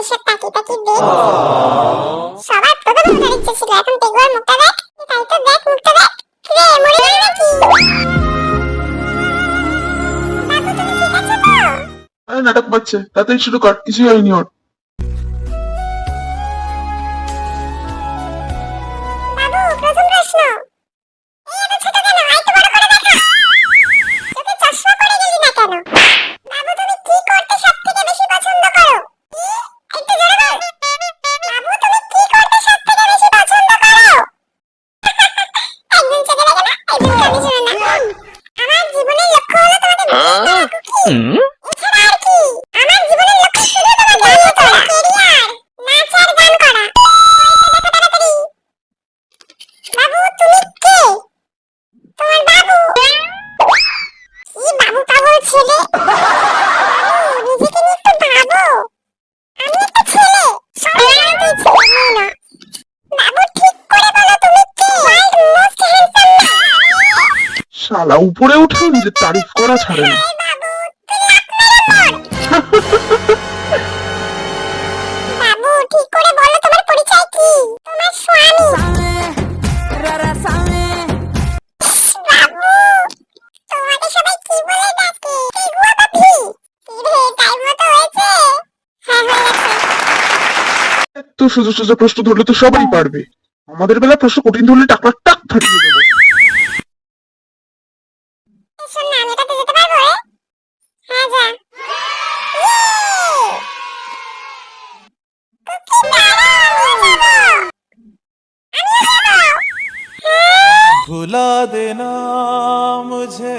ভবিষ্যৎ তাকিয়ে তাকিয়ে দেখ। সবার প্রথম আমার ইচ্ছে ছিল, এখন দেখবো ওর মুখটা দেখ। তাই তো দেখ মুখটা দেখ। রে মরে গেলি নাকি? বাবু তুমি ঠিক আছো তো? আরে নাটক পাচ্ছে, তাতেই শুরু কর, কিছুই হয়নি ওর। বাবু প্রথম প্রশ্ন, এই এত ছোট কেন? আই তো বড় করে দেখা। চোখে চশমা পরে গেলি না কেন? বাবু তুমি কি করতে সবথেকে বেশি পছন্দ করো? একটু জোরে বল। বাবু তুমি কি করতে সবথেকে বেশি পছন্দ করো? একদম চোখে লাগে না, একদম কানে শোনে না। আমার জীবনের লক্ষ্য হলো তোমাকে বিয়ে করা, কুকি। এছাড়া আর কি? আমার জীবনের লক্ষ্য শুধু তোমাকে বিয়ে করা, ক্যারিয়ার, নাচ আর গান করা। পয়সা দেখো তাড়াতাড়ি। বাবু তুমি কে? তোমার বাবু? কি বাবু পাগল ছেলে? বাবু নিজেকে নিয়ে একটু ভাবো। আমি একটা ছেলে, সবাই জানে তুই ছেলে মেয়ে না। বাবু ঠিক করে বলো তুমি কে? World most handsome man. শালা উপরে উঠে নিজের তারিফ করা ছাড়ে না। আরে বাবু তুই লাখ মেরে মর। বাবু ঠিক করে বলো তোমার পরিচয় কি? তোমার স্বামী। বাবু তোমাকে সবাই কি বলে ডাকে? পেগুয়া পাপি। কি রে টাইম মতো হয়েছে? হ্যাঁ হয়ে গেছে। তো সোজা সোজা প্রশ্ন ধরলে তো সবাই পারবে, আমাদের বেলা প্রশ্ন কঠিন ধরলে টাকা টাক ফাটিয়ে দেবো। এই শোন না, আমি এটাতে যেতে পারবো? হ্যাঁ যা। ইয়ে! কুকি দাঁড়াও, আমিও যাবো। আমিও যাবো। হ্যাঁ भुला देना मुझे।